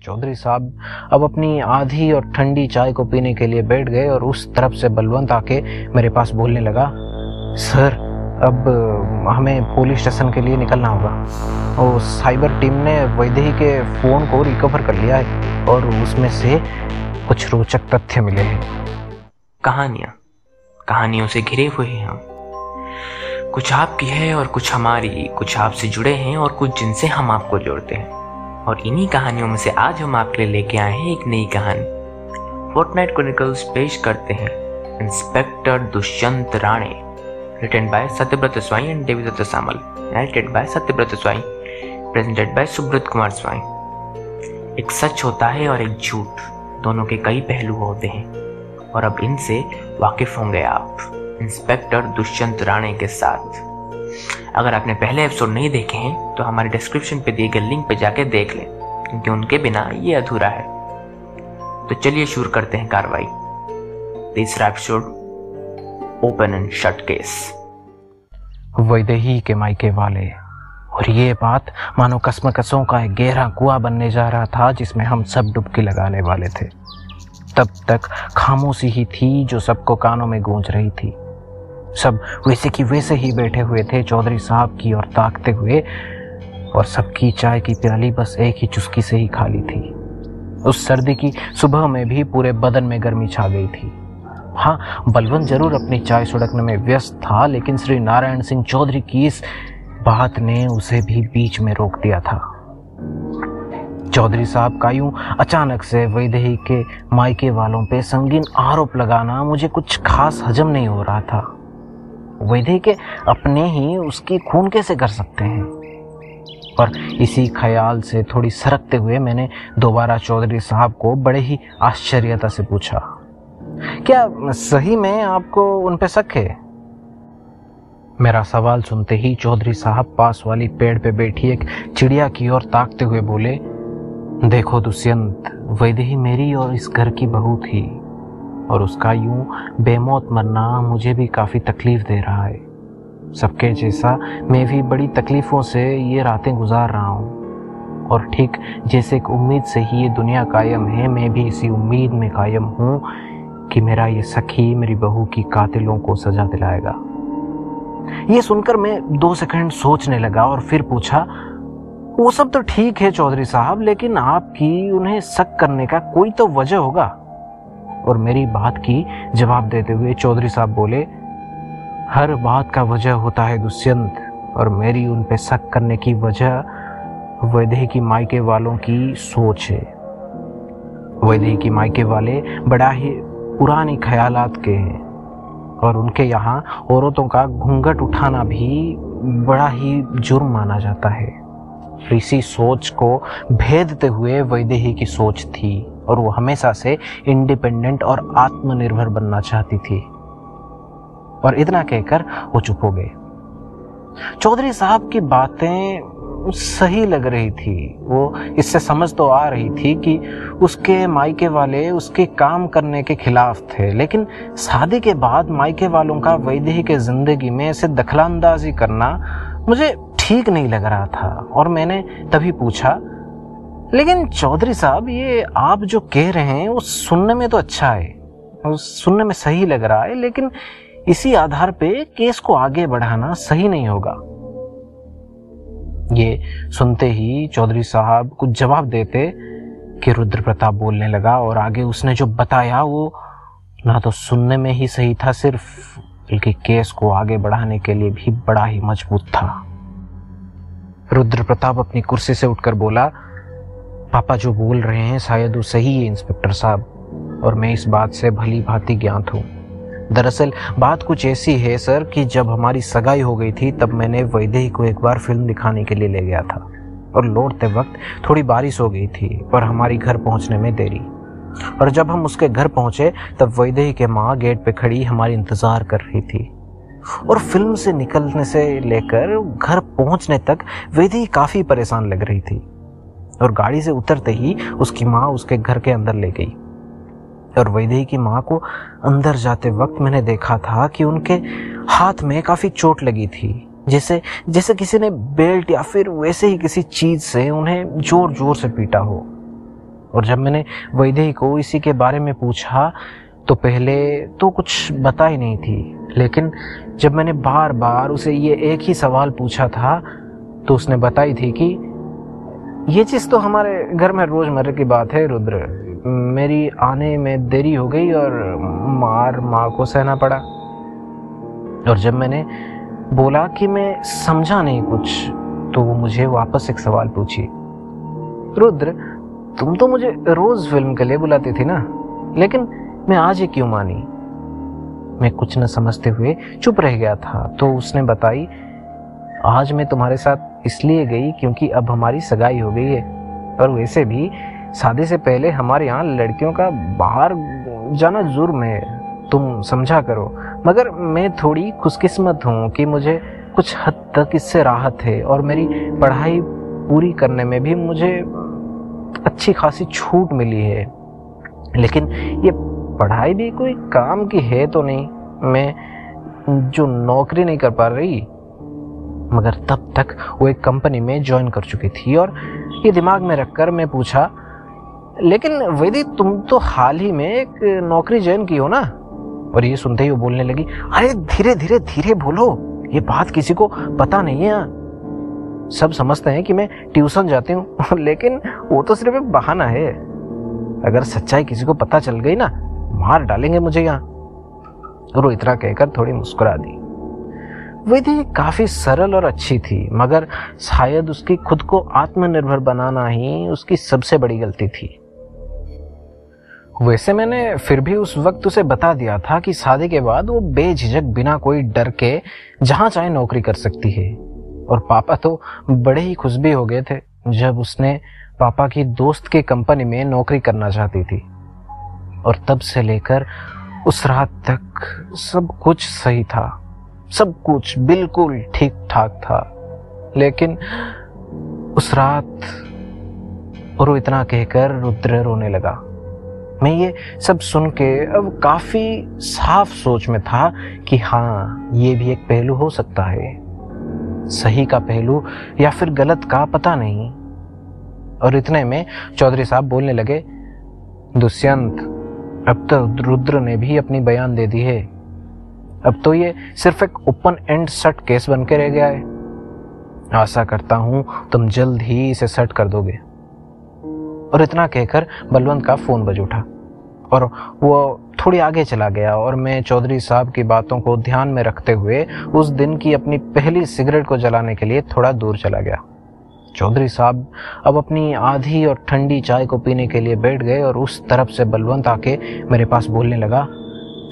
चौधरी साहब अब अपनी आधी और ठंडी चाय को पीने के लिए बैठ गए और उस तरफ से बलवंत आके मेरे पास बोलने लगा, सर अब हमें पुलिस स्टेशन के लिए निकलना होगा। और साइबर टीम ने वैदेही के फ़ोन को रिकवर कर लिया है और उसमें से कुछ रोचक तथ्य मिले हैं। कहानियों से घिरे हुए हैं हम। कुछ आपकी है और कुछ हमारी, कुछ आपसे जुड़े हैं और कुछ जिनसे हम आपको जोड़ते हैं। और इन्हीं कहानियों में से आज हम आपके लिए लेके आए हैं एक नई कहानी। फोर्टनाइट क्रॉनिकल्स पेश करते हैं inspector Dushyant Rane, written by Satyabrata Swain and Devidatta Samal, narrated by Satyabrata Swain, presented by Subrata Kumar Swain. एक सच होता है और एक झूठ, दोनों के कई पहलू होते हैं और अब इनसे वाकिफ होंगे आप इंस्पेक्टर दुष्यंत राणे के साथ। अगर आपने पहले एपिसोड नहीं देखे हैं तो हमारे डिस्क्रिप्शन पे दिए गए लिंक पे जाके देख लें, क्योंकि उनके बिना ये अधूरा है। तो चलिए शुरू करते हैं कार्रवाई। तीसरा episode, open and shut case. Vaidehi के मायके वाले, और ये बात मानो कसमकसों का एक गहरा कुआं बनने जा रहा था जिसमें हम सब डुबकी लगाने वाले थे। तब तक खामोशी ही थी जो सबको कानों में गूंज रही थी। सब वैसे की वैसे ही बैठे हुए थे चौधरी साहब की ओर ताकते हुए, और सबकी चाय की प्याली बस एक ही चुस्की से ही खाली थी। उस सर्दी की सुबह में भी पूरे बदन में गर्मी छा गई थी। हाँ, बलवंत जरूर अपनी चाय सुड़कने में व्यस्त था, लेकिन श्री नारायण सिंह चौधरी की इस बात ने उसे भी बीच में रोक दिया था। चौधरी साहब का यूं अचानक से वैदेही के मायके वालों पे संगीन आरोप लगाना मुझे कुछ खास हजम नहीं हो रहा था। वैदेही के अपने ही उसकी खून कैसे कर सकते हैं? और इसी ख्याल से थोड़ी सरकते हुए मैंने दोबारा चौधरी साहब को बड़े ही आश्चर्यता से पूछा, क्या सही में आपको उन पे शक है? मेरा सवाल सुनते ही चौधरी साहब पास वाली पेड़ पे बैठी एक चिड़िया की ओर ताकते हुए बोले, देखो दुष्यंत, वैदेही मेरी और इस घर की बहू थी और उसका यूं बेमौत मरना मुझे भी काफ़ी तकलीफ दे रहा है। सबके जैसा मैं भी बड़ी तकलीफ़ों से ये रातें गुजार रहा हूँ, और ठीक जैसे एक उम्मीद से ही ये दुनिया कायम है, मैं भी इसी उम्मीद में कायम हूँ कि मेरा ये सखी मेरी बहू की कातिलों को सजा दिलाएगा। ये सुनकर मैं 2 सेकंड सोचने लगा और फिर पूछा, वो सब तो ठीक है चौधरी साहब, लेकिन आपकी उन्हें शक करने का कोई तो वजह होगा। और मेरी बात की जवाब देते हुए चौधरी साहब बोले, हर बात का वजह होता है दुष्यंत, और मेरी उन पे शक करने की वजह वैदेही की मायके वालों की सोच है। वैदेही की मायके वाले बड़ा ही पुरानी ख्यालात के हैं और उनके यहाँ औरतों का घूंघट उठाना भी बड़ा ही जुर्म माना जाता है। इसी सोच को भेदते हुए वैदेही की सोच थी और वो हमेशा से इंडिपेंडेंट और आत्मनिर्भर बनना चाहती थी। और इतना कहकर वो चुप हो गए। चौधरी साहब की बातें सही लग रही थी। वो इससे समझ तो आ रही थी कि उसके मायके वाले उसके काम करने के खिलाफ थे, लेकिन शादी के बाद मायके वालों का वैदेही के जिंदगी में ऐसे दखलंदाजी करना मुझे ठीक नहीं लग रहा था। और मैंने तभी पूछा, लेकिन चौधरी साहब, ये आप जो कह रहे हैं वो सुनने में तो अच्छा है, वो सुनने में सही लग रहा है, लेकिन इसी आधार पे केस को आगे बढ़ाना सही नहीं होगा। ये सुनते ही चौधरी साहब कुछ जवाब देते कि रुद्र प्रताप बोलने लगा, और आगे उसने जो बताया वो ना तो सुनने में ही सही था सिर्फ, बल्कि केस को आगे बढ़ाने के लिए भी बड़ा ही मजबूत था। रुद्र प्रताप अपनी कुर्सी से उठकर बोला, पापा जो बोल रहे हैं शायद वो सही है इंस्पेक्टर साहब, और मैं इस बात से भली भांति ज्ञात हूँ। दरअसल बात कुछ ऐसी है सर कि जब हमारी सगाई हो गई थी तब मैंने वैदेही को एक बार फिल्म दिखाने के लिए ले गया था, और लौटते वक्त थोड़ी बारिश हो गई थी पर हमारी घर पहुंचने में देरी। और जब हम उसके घर पहुंचे तब वैदेही के माँ गेट पे खड़ी हमारी इंतजार कर रही थी, और फिल्म से निकलने से लेकर घर पहुंचने तक वैदेही काफी परेशान लग रही थी। और गाड़ी से उतरते ही उसकी माँ उसके घर के अंदर ले गई, और वैदेही की माँ को अंदर जाते वक्त मैंने देखा था कि उनके हाथ में काफी चोट लगी थी, जैसे किसी ने बेल्ट या फिर वैसे ही किसी चीज से उन्हें जोर जोर से पीटा हो। और जब मैंने वैदेही को इसी के बारे में पूछा तो पहले तो कुछ बता ही नहीं थी, लेकिन जब मैंने बार बार उसे ये एक ही सवाल पूछा था तो उसने बताई थी कि ये चीज़ तो हमारे घर में रोज़मर्रा की बात है रुद्र, मेरी आने में देरी हो गई और माँ को सहना पड़ा। और जब मैंने बोला कि मैं समझा नहीं कुछ तो वो मुझे वापस एक सवाल पूछी, रुद्र तुम तो मुझे रोज फिल्म के लिए बुलाती थी ना, लेकिन मैं आज ये क्यों मानी? मैं कुछ न समझते हुए चुप रह गया था। तो उसने बताई, आज मैं तुम्हारे साथ इसलिए गई क्योंकि अब हमारी सगाई हो गई है, और वैसे भी शादी से पहले हमारे यहाँ लड़कियों का बाहर जाना जुर्म है, तुम समझा करो। मगर मैं थोड़ी खुशकिस्मत हूँ कि मुझे कुछ हद तक इससे राहत है, और मेरी पढ़ाई पूरी करने में भी मुझे अच्छी खासी छूट मिली है। लेकिन ये पढ़ाई भी कोई काम की है तो नहीं, मैं जो नौकरी नहीं कर पा रही। मगर तब तक वो एक कंपनी में ज्वाइन कर चुकी थी, और ये दिमाग में रखकर मैं पूछा, लेकिन वैदी तुम तो हाल ही में एक नौकरी ज्वाइन की हो ना? और ये सुनते ही वो बोलने लगी, अरे धीरे धीरे धीरे बोलो, ये बात किसी को पता नहीं है यहाँ। सब समझते हैं कि मैं ट्यूशन जाती हूँ लेकिन वो तो सिर्फ एक बहाना है। अगर सच्चाई किसी को पता चल गई ना, मार डालेंगे मुझे यहाँ। और वो इतना कहकर थोड़ी मुस्कुरा दी। वैदी काफी सरल और अच्छी थी, मगर शायद उसकी खुद को आत्मनिर्भर बनाना ही उसकी सबसे बड़ी गलती थी। वैसे मैंने फिर भी उस वक्त उसे बता दिया था कि शादी के बाद वो बेझिझक बिना कोई डर के जहां चाहे नौकरी कर सकती है। और पापा तो बड़े ही खुश भी हो गए थे जब उसने पापा की दोस्त की कंपनी में नौकरी करना चाहती थी। और तब से लेकर उस रात तक सब कुछ सही था, सब कुछ बिल्कुल ठीक ठाक था। लेकिन उस रात, और वो इतना कहकर रुद्र रोने लगा। मैं ये सब सुन के अब काफी साफ सोच में था कि हाँ, ये भी एक पहलू हो सकता है, सही का पहलू या फिर गलत का पता नहीं। और इतने में चौधरी साहब बोलने लगे, दुष्यंत, अब तो रुद्र ने भी अपनी बयान दे दी है, अब तो ये सिर्फ एक ओपन एंड शट केस बन के रह गया है। आशा करता हूं तुम जल्द ही इसे सेट कर दोगे। और इतना कहकर बलवंत का फोन बज उठा और वो थोड़ी आगे चला गया, और मैं चौधरी साहब की बातों को ध्यान में रखते हुए उस दिन की अपनी पहली सिगरेट को जलाने के लिए थोड़ा दूर चला गया। चौधरी साहब अब अपनी आधी और ठंडी चाय को पीने के लिए बैठ गए, और उस तरफ से बलवंत आके मेरे पास बोलने लगा,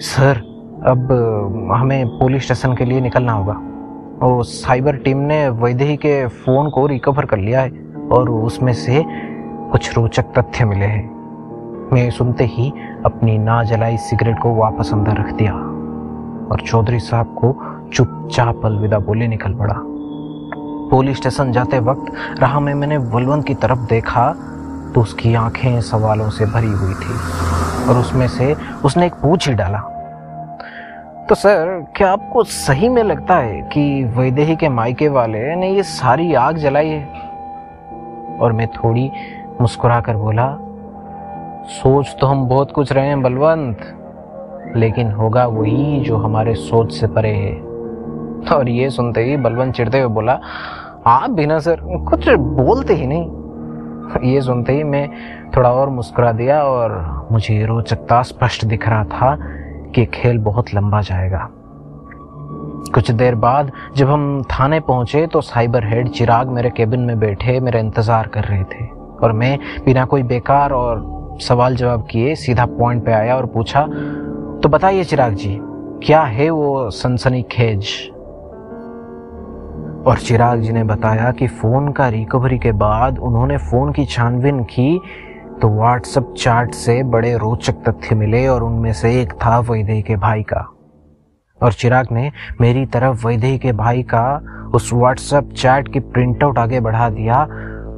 सर अब हमें पुलिस स्टेशन के लिए निकलना होगा। और साइबर टीम ने वैदेही के फ़ोन को रिकवर कर लिया है, और उसमें से कुछ रोचक तथ्य मिले हैं। मैं सुनते ही अपनी ना जलाई सिगरेट को वापस अंदर रख दिया और चौधरी साहब को चुपचाप अलविदा बोले निकल पड़ा। पुलिस स्टेशन जाते वक्त राह में मैंने बलवंत की तरफ देखा तो उसकी आंखें सवालों से भरी हुई थी, और उसमें से उसने एक पूछ ही डाला, तो सर क्या आपको सही में लगता है कि वैदेही के मायके वाले ने ये सारी आग जलाई है? और मैं थोड़ी मुस्कुरा कर बोला, सोच तो हम बहुत कुछ रहे हैं बलवंत, लेकिन होगा वही जो हमारे सोच से परे है। और ये सुनते ही बलवंत चिढ़ते हुए बोला, आप भी ना सर कुछ बोलते ही नहीं। ये सुनते ही मैं थोड़ा और मुस्कुरा दिया, और मुझे रोचकता स्पष्ट दिख रहा था कि खेल बहुत लंबा जाएगा। कुछ देर बाद जब हम थाने पहुंचे तो साइबर हेड चिराग मेरे केबिन में बैठे मेरा इंतजार कर रहे थे, और मैं बिना कोई बेकार और सवाल जवाब किए सीधा पॉइंट पे आया और पूछा, तो बताइए चिराग जी, क्या है वो सनसनीखेज? और चिराग जी ने बताया कि फोन का रिकवरी के बाद उन्होंने फोन की छानबीन की तो व्हाट्सएप चैट से बड़े रोचक तथ्य मिले, और उनमें से एक था वैदेही के भाई का। और चिराग ने मेरी तरफ वैदेही के भाई का उस व्हाट्सएप चैट की प्रिंटआउट आगे बढ़ा दिया,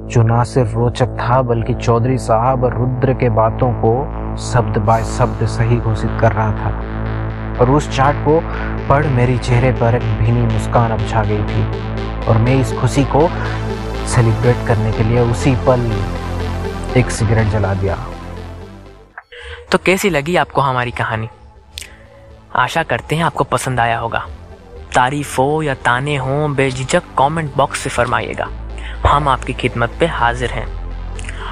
जो ना सिर्फ रोचक था बल्कि चौधरी साहब और रुद्र के बातों को शब्द बाय शब्द सही घोषित कर रहा था। और उस चैट को पढ़ मेरी चेहरे पर एक भीनी मुस्कान अब छा गई थी, और मैं इस खुशी को सेलिब्रेट करने के लिए उसी पल एक सिगरेट जला दिया। तो कैसी लगी आपको हमारी कहानी? आशा करते हैं आपको पसंद आया होगा। तारीफ हो या ताने हो, बेझिझक कमेंट बॉक्स से फरमाइएगा। हम आपकी खिदमत पे हाजिर हैं।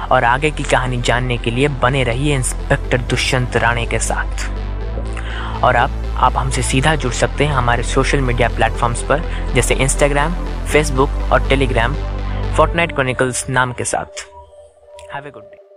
और आगे की कहानी जानने के लिए बने रहिए इंस्पेक्टर दुष्यंत राणे के साथ। और आप हमसे सीधा जुड़ सकते हैं हमारे सोशल मीडिया प्लेटफॉर्म्स पर, जैसे इंस्टाग्राम, फेसबुक और टेलीग्राम, फोर्टनाइट क्रॉनिकल्स नाम के साथ। Have a good day.